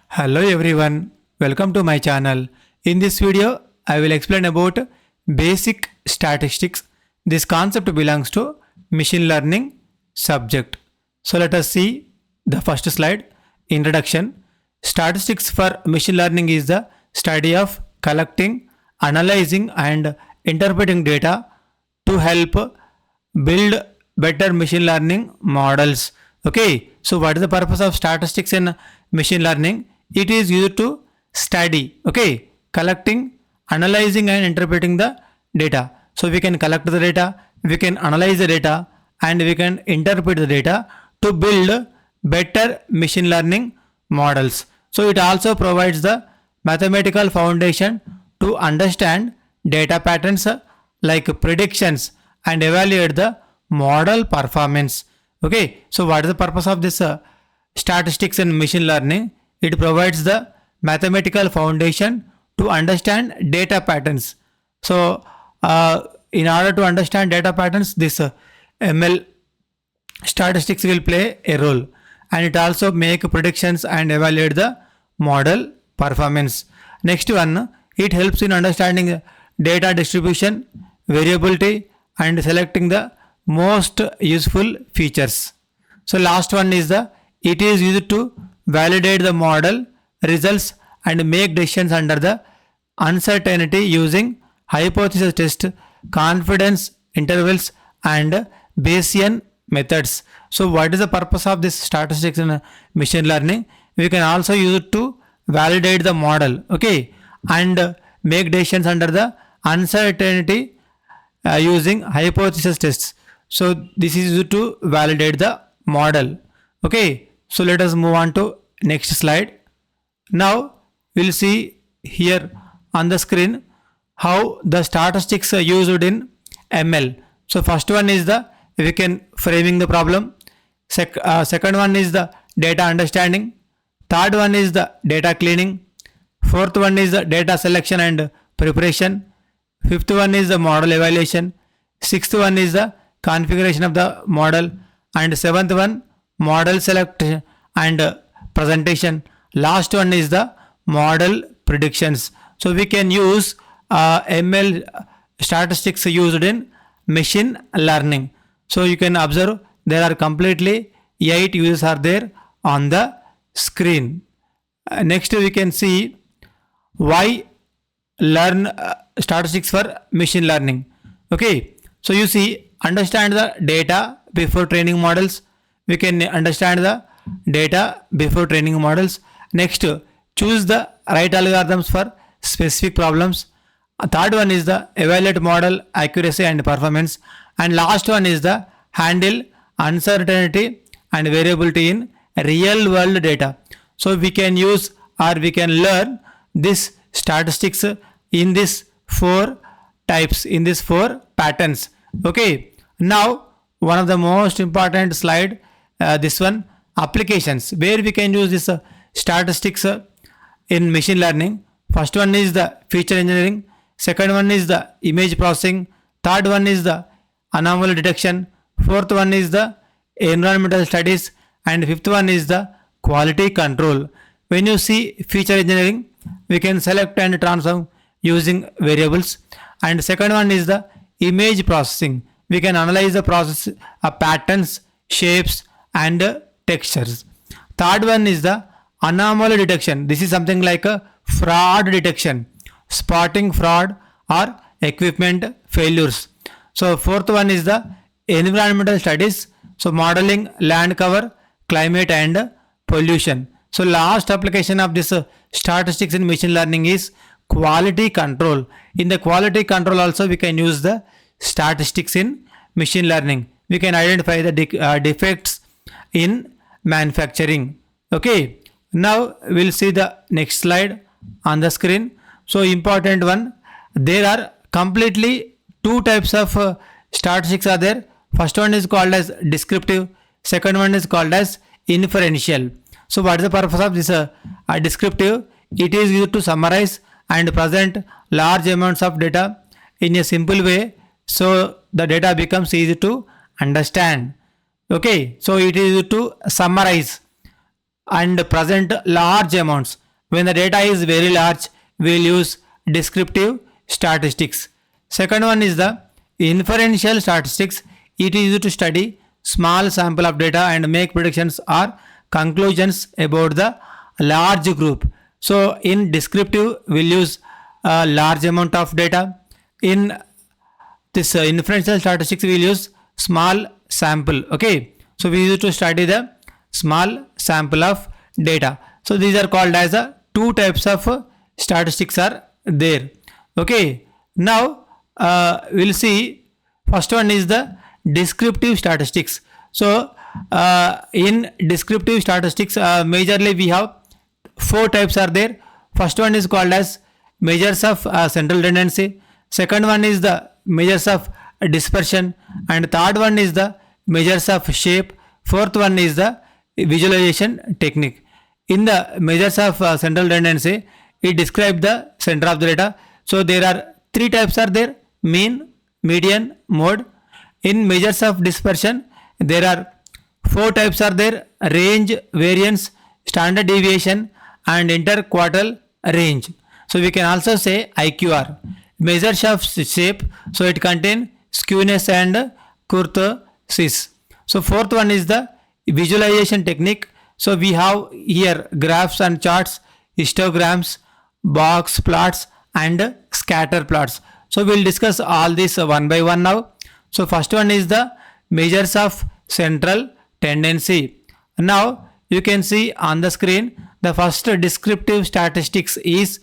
Hello everyone, welcome to my channel. In this video, I will explain about basic statistics. This concept belongs to machine learning subject. So let us see the first slide. Introduction. Statistics for machine learning is the study of collecting, analyzing and interpreting data to help build better machine learning models. Okay, so what is the purpose of statistics in machine learning? It is used to study, okay, collecting, analyzing and interpreting the data. So we can collect the data, we can analyze the data and we can interpret the data to build better machine learning models. So it also provides the mathematical foundation to understand data patterns like predictions and evaluate the model performance. Okay, so what is the purpose of this statistics and machine learning? It provides the mathematical foundation to understand data patterns. So in order to understand data patterns, this ML statistics will play a role, and it also make predictions and evaluate the model performance. Next one, it helps in understanding data distribution, variability and selecting the most useful features. So last one is it is used to validate the model results and make decisions under the uncertainty using hypothesis test, confidence intervals and Bayesian methods. So what is the purpose of this statistics in machine learning? We can also use it to validate the model, okay, and make decisions under the uncertainty using hypothesis tests. So this is used to validate the model. Okay, so let us move on to next slide. Now we'll see here on the screen how the statistics are used in ML. So first one is we can framing the problem. Second one is the data understanding. Third one is the data cleaning. Fourth one is the data selection and preparation. Fifth one is the model evaluation. Sixth one is the configuration of the model, and seventh one model select and presentation. Last one is the model predictions. So we can use ML statistics used in machine learning. So you can observe there are completely 8 uses are there on the screen. Next we can see why learn statistics for machine learning. Okay, so you see, understand the data before training models. We can understand the data before training models. Next, choose the right algorithms for specific problems. Third one is the evaluate model accuracy and performance. And last one is the handle uncertainty and variability in real world data. So we can use or we can learn this statistics in these 4 types, in these 4 patterns. Okay, now one of the most important slide, this one, applications, where we can use this statistics in machine learning. First one is the feature engineering. Second one is the image processing. Third one is the anomaly detection. Fourth one is the environmental studies, and fifth one is the quality control. When you see feature engineering, we can select and transform using variables. And second one is the image processing. We can analyze the process patterns, shapes and textures. Third one is the anomaly detection. This is something like a fraud detection, spotting fraud or equipment failures. So fourth one is the environmental studies. So modeling land cover, climate and pollution. So last application of this statistics in machine learning is quality control. In the quality control also we can use the statistics in machine learning. We can identify the defects in manufacturing. Okay, now we'll see the next slide on the screen. So important one, there are completely 2 types of statistics are there. First one is called as descriptive, second one is called as inferential. So what is the purpose of this descriptive? It is used to summarize and present large amounts of data in a simple way, so the data becomes easy to understand. Okay, so it is used to summarize and present large amounts. When the data is very large, we will use descriptive statistics. Second one is the inferential statistics. It is used to study small sample of data and make predictions or conclusions about the large group. So in descriptive, we'll use a large amount of data. In this inferential statistics, we'll use small sample. Okay, so we use to study the small sample of data. So these are called as two types of statistics are there. Okay, now we'll see first one is the descriptive statistics. So in descriptive statistics, majorly we have four types are there. First one is called as measures of central tendency. Second one is the measures of dispersion, and third one is the measures of shape. Fourth one is the visualization technique. In the measures of central tendency, it describes the center of the data. So there are three types are there: mean, median, mode. In measures of dispersion, there are four types are there: range, variance, standard deviation, and interquartile range. So we can also say IQR. Measures of shape, so it contains skewness and kurtosis. So fourth one is the visualization technique. So we have here graphs and charts, histograms, box plots, and scatter plots. So we'll discuss all this one by one now. So first one is the measures of central tendency. Now you can see on the screen the first descriptive statistics is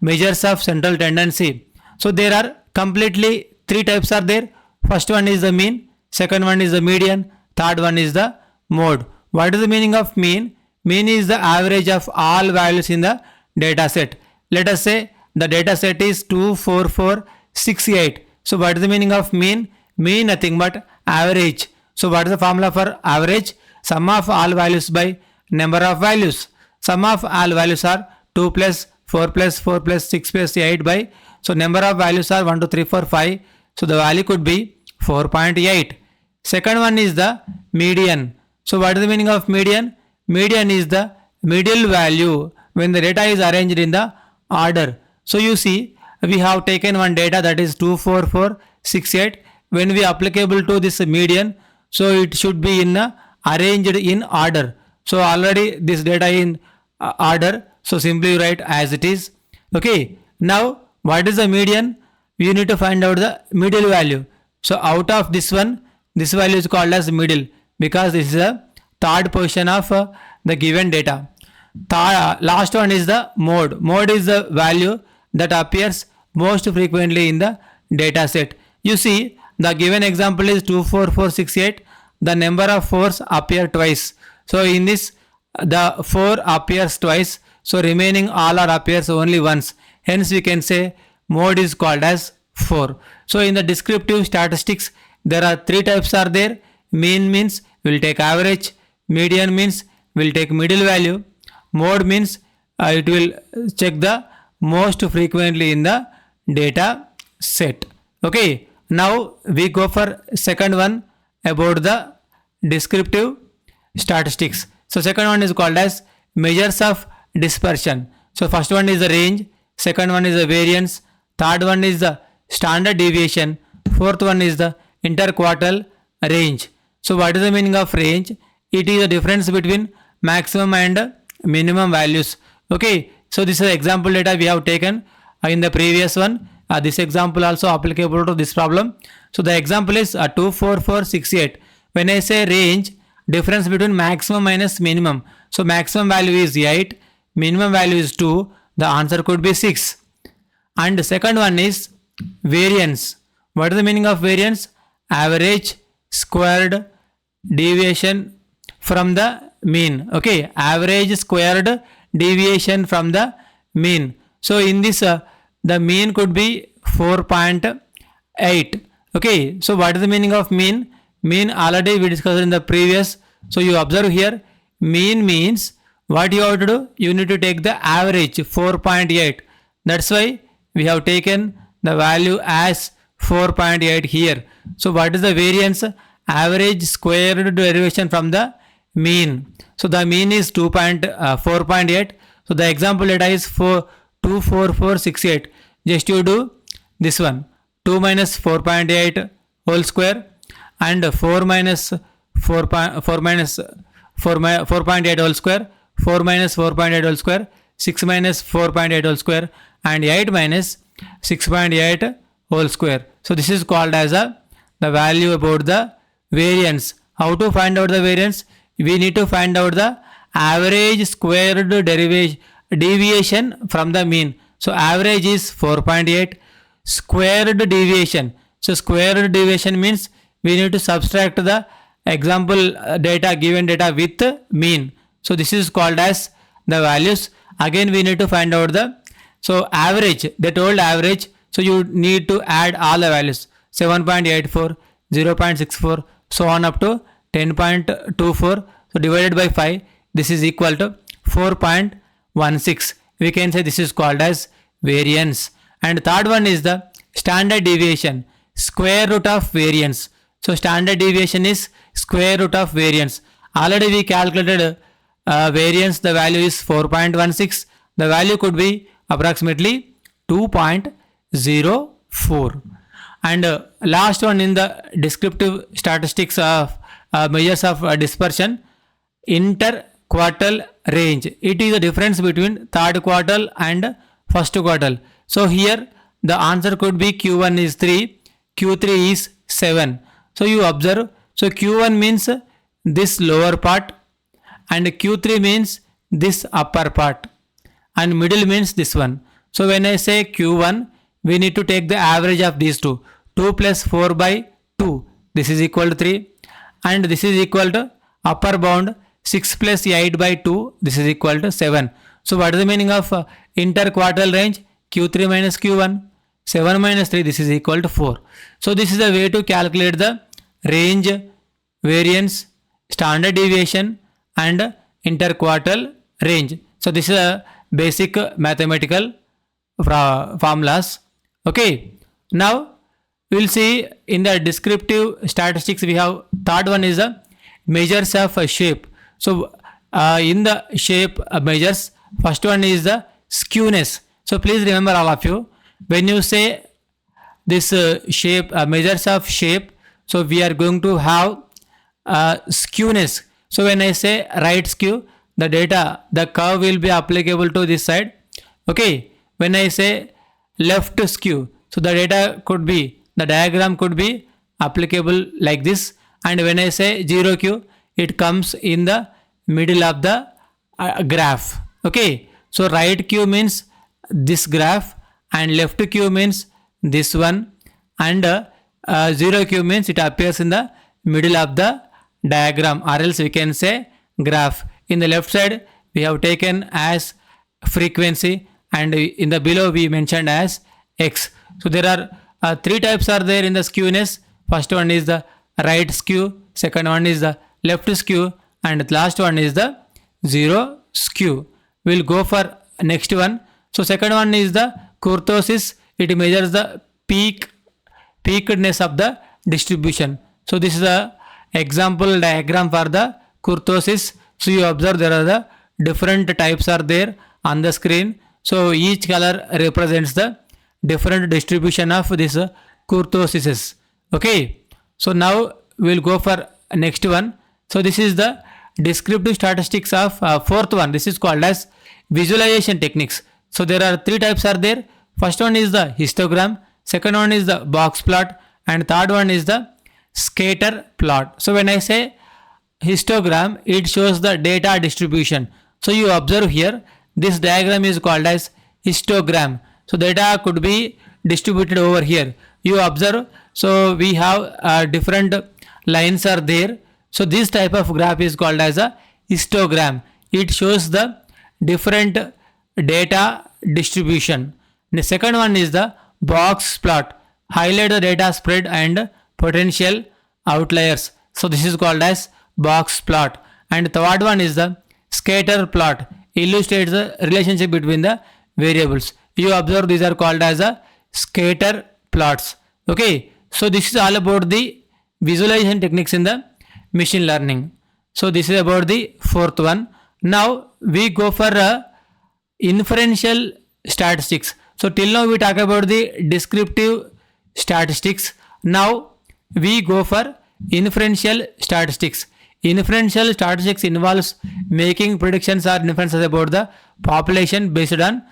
measures of central tendency. So there are completely three types are there. First one is the mean, second one is the median, third one is the mode. What is the meaning of mean? Mean is the average of all values in the data set. Let us say the data set is 24468. So what is the meaning of mean? Mean nothing but average. So what is the formula for average? Sum of all values by number of values. Sum of all values are 2 plus 4 plus 4 plus 6 plus 8 by, so number of values are 1, 2, 3, 4, 5. So the value could be 4.8. Second one is the median. So what is the meaning of median? Median is the middle value when the data is arranged in the order. So you see we have taken one data that is 24468. When we applicable to this median, so it should be in arranged in order. So already this data in order, so simply write as it is. Okay, now what is the median? We need to find out the middle value. So out of this one, this value is called as middle because this is the third position of the given data. Last one is the mode. Mode is the value that appears most frequently in the data set. You see the given example is 24468. The number of 4s appear twice. So in this the 4 appears twice. So remaining all are appears only once. Hence we can say mode is called as 4. So in the descriptive statistics, there are three types are there. Mean means we'll take average. Median means we'll take middle value. Mode means it will check the most frequently in the data set. Okay. Now we go for second one about the descriptive statistics. So second one is called as measures of dispersion. So first one is the range, second one is the variance, third one is the standard deviation, fourth one is the interquartile range. So what is the meaning of range? It is the difference between maximum and minimum values. Okay, so this is the example data we have taken in the previous one. This example also applicable to this problem. So the example is 24468. When I say range, difference between maximum minus minimum. So maximum value is 8, minimum value is 2. The answer could be 6. And the second one is variance. What is the meaning of variance? Average squared deviation from the mean. Okay, average squared deviation from the mean. So in this the mean could be 4.8. Okay, so what is the meaning of mean? Mean already we discussed in the previous. So you observe here, mean means what you have to do? You need to take the average 4.8. That's why we have taken the value as 4.8 here. So what is the variance? Average squared derivation from the mean. So the mean is 4.8. So the example data is 24468. Just you do this one, 2 minus 4.8 whole square and 4 minus 4.8 whole square, 4 minus 4.8 whole square, 6 minus 4.8 whole square, and 8 minus 6.8 whole square. So this is called as the value about the variance. How to find out the variance? We need to find out the average squared deviation from the mean. So average is 4.8, squared deviation. So squared deviation means we need to subtract the example data, given data with mean. So this is called as the values. Again we need to find out the average, they told average. So you need to add all the values, 7.84, 0.64, so on up to 10.24. So divided by 5, this is equal to 4.16. We can say this is called as variance. And third one is the standard deviation, square root of variance. So standard deviation is square root of variance. Already we calculated variance, the value is 4.16. The value could be approximately 2.04. And last one in the descriptive statistics of measures of dispersion, interquartile range. It is the difference between third quartile and first quartile. So here the answer could be Q1 is 3, Q3 is 7. So you observe, so Q1 means this lower part and Q3 means this upper part and middle means this one. So when I say Q1, we need to take the average of these two. 2 plus 4 by 2, this is equal to 3, and this is equal to upper bound 6 plus 8 by 2, this is equal to 7. So what is the meaning of interquartile range? Q3 minus Q1, 7 minus 3, this is equal to 4. So this is the way to calculate the range, variance, standard deviation and interquartile range. So this is a basic mathematical formulas. Okay, now we will see in the descriptive statistics we have third one is the measures of shape. So in the shape measures, first one is the skewness. So please remember all of you, when you say this shape measures of shape, so we are going to have skewness. So when I say right skew, the data, the curve will be applicable to this side. Okay, when I say left skew, so the data could be, the diagram could be applicable like this. And when I say 0 Q, it comes in the middle of the graph. Okay, so right Q means this graph and left Q means this one, and 0 Q means it appears in the middle of the diagram, or else we can say graph. In the left side we have taken as frequency, and in the below we mentioned as x. So there are three types are there in the skewness. First one is the right skew, second one is the left skew, and the last one is the zero skew. We'll go for next one. So second one is the kurtosis. It measures the peakedness of the distribution. So this is a example diagram for the kurtosis. So you observe there are the different types are there on the screen. So each color represents the different distribution of this kurtosis. Okay, so now we'll go for next one. So this is the descriptive statistics of fourth one. This is called as visualization techniques. So there are three types are there. First one is the histogram, second one is the box plot, and third one is the scatter plot. So when I say histogram, it shows the data distribution. So you observe here, this diagram is called as histogram. So data could be distributed over here. You observe, so we have different lines are there. So this type of graph is called as a histogram. It shows the different data distribution. The second one is the box plot, highlight the data spread and potential outliers. So this is called as box plot. And third one is the scatter plot, illustrates the relationship between the variables. You observe these are called as a scatter plots. Okay, so this is all about the visualization techniques in the machine learning. So this is about the fourth one. Now we go for inferential statistics. So till now we talk about the descriptive statistics. Now we go for inferential statistics. Inferential statistics involves making predictions or inferences about the population based on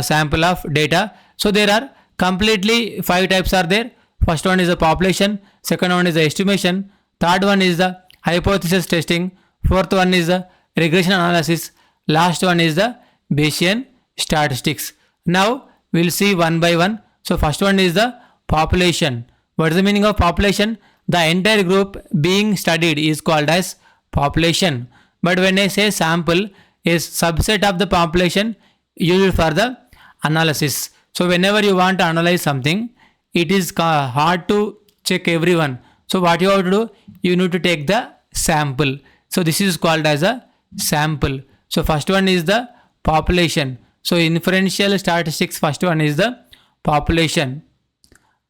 sample of data. So there are completely 5 types are there. First one is the population, second one is the estimation, third one is the hypothesis testing, fourth one is the regression analysis, last one is the Bayesian statistics. Now we'll see one by one. So first one is the population. What is the meaning of population? The entire group being studied is called as population. But when I say sample is subset of the population used for the analysis. So whenever you want to analyze something, it is hard to check everyone. So what you have to do? You need to take the sample. So this is called as a sample. So first one is the population. So inferential statistics, first one is the population.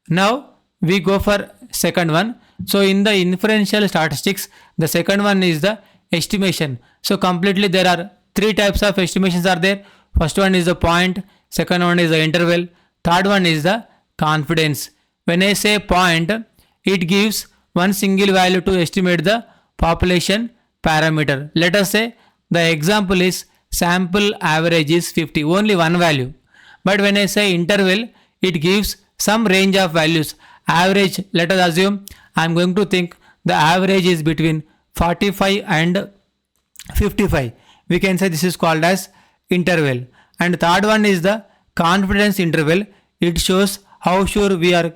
Now we go for second one. So in the inferential statistics, the second one is the estimation. So completely there are 3 types of estimations are there. First one is the point, second one is the interval, third one is the confidence. When I say point, it gives one single value to estimate the population parameter. Let us say the example is sample average is 50, only one value. But when I say interval, it gives some range of values. Average, let us assume I am going to think the average is between 45 and 55. We can say this is called as interval. And third one is the confidence interval. It shows how sure we are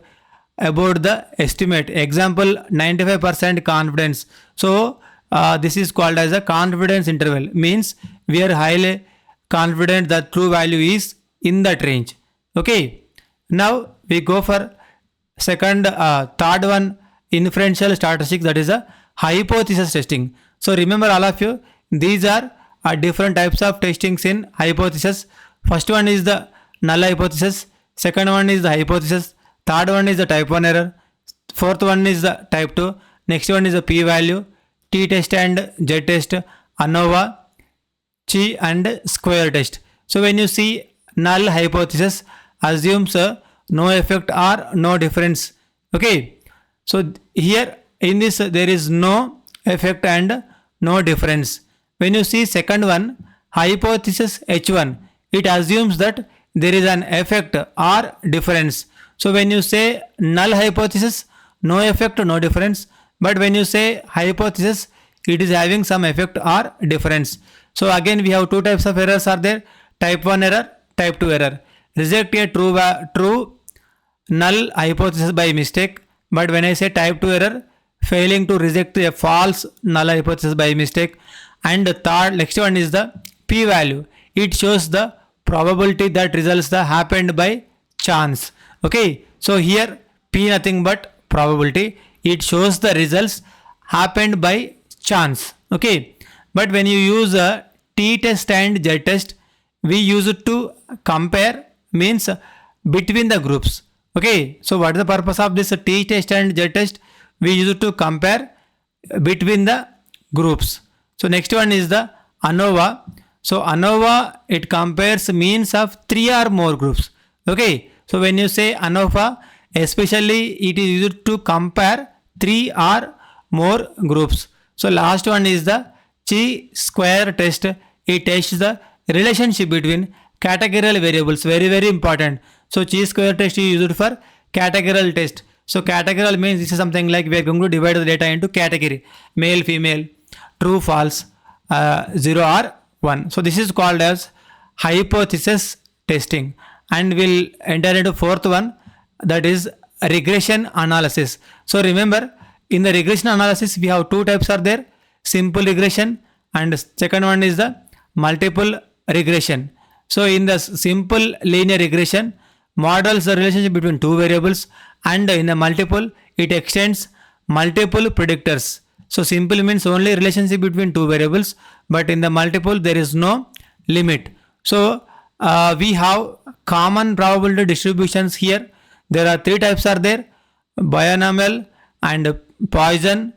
about the estimate. Example 95% confidence. So this is called as a confidence interval. Means we are highly confident that true value is in that range. Okay. Now we go for third one, inferential statistics, that is a hypothesis testing. So remember all of you, these are different types of testings in hypothesis. First one is the null hypothesis, second one is the hypothesis, third one is the type 1 error, fourth one is the type 2, next one is the p-value, t-test and z-test, ANOVA, chi and square test. So when you see null hypothesis assumes no effect or no difference. Okay. So here in this there is no effect and no difference. When you see second one, hypothesis H1, it assumes that there is an effect or difference. So when you say null hypothesis, no effect, no difference. But when you say hypothesis, it is having some effect or difference. So again we have 2 types of errors are there, type 1 error, type 2 error. Reject a true null hypothesis by mistake. But when I say type 2 error, failing to reject a false null hypothesis by mistake. And the third, next one is the p-value. It shows the probability that results that happened by chance. Okay. So here p nothing but probability. It shows the results happened by chance. Okay. But when you use a t-test and z-test, we use it to compare, means between the groups. Okay, so what is the purpose of this t-test and z-test? We use it to compare between the groups. So next one is the ANOVA. So ANOVA, it compares means of 3 or more groups. Okay, so when you say ANOVA, especially it is used to compare 3 or more groups. So last one is the chi-square test. It tests the relationship between categorical variables. Very important. So chi-square test is used for categorical test. So categorical means this is something like we are going to divide the data into category, male, female, true, false, 0 or 1. So this is called as hypothesis testing. And we'll enter into fourth one, that is regression analysis. So remember, in the regression analysis we have 2 types are there, simple regression and second one is the multiple regression. So in the simple linear regression, models the relationship between 2 variables, and in the multiple, it extends multiple predictors. So simple means only relationship between 2 variables, but in the multiple there is no limit. So we have common probability distributions here. There are 3 types are there, binomial and Poisson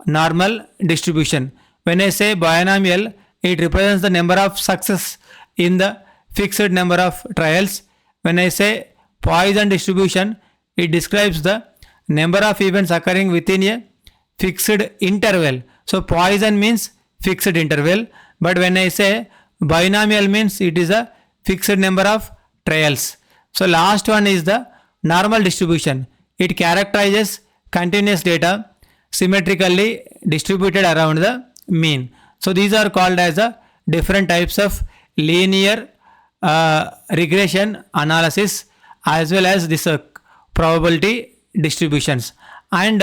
normal distribution. when I say binomial, it represents the number of success in the fixed number of trials. When I say Poisson distribution, it describes the number of events occurring within a fixed interval. So Poisson means fixed interval, but when I say binomial means it is a fixed number of trials. So last one is the normal distribution. It characterizes continuous data symmetrically distributed around the mean. So these are called as the different types of linear regression analysis as well as this probability distributions. And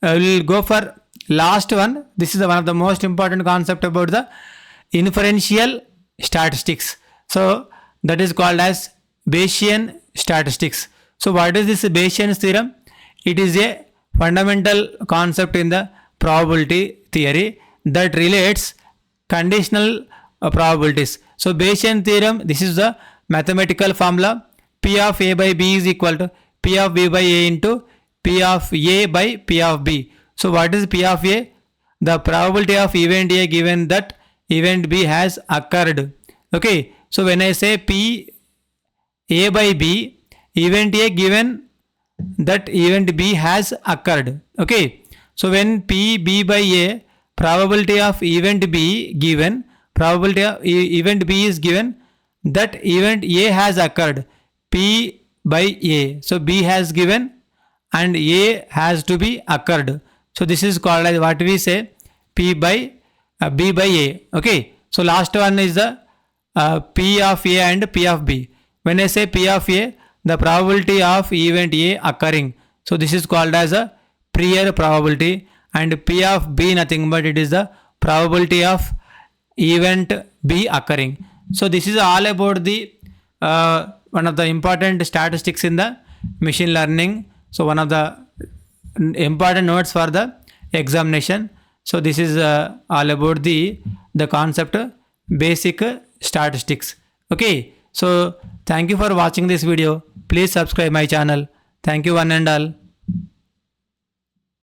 we will go for last one. This is one of the most important concept about the inferential statistics. So that is called as Bayesian statistics. So what is this Bayesian theorem? It is a fundamental concept in the probability theory that relates conditional probabilities. So Bayesian theorem, this is the mathematical formula. P of A by B is equal to P of B by A into P of A by P of B. So what is P of A? The probability of event A given that event B has occurred. Okay. So when I say P A by B, event A given that event B has occurred. Okay. So when P B by A, probability of event B given, probability of event B is given that event A has occurred. P by A. So B has given and A has to be occurred. So this is called as what we say P by B by A. Okay. So last one is the P of A and P of B. When I say P of A, the probability of event A occurring. So this is called as a prior probability, and P of B nothing but it is the probability of event B occurring. So this is all about the one of the important statistics in the machine learning. So one of the important notes for the examination. So this is all about the concept basic statistics. Okay. So thank you for watching this video. Please subscribe my channel. Thank you one and all.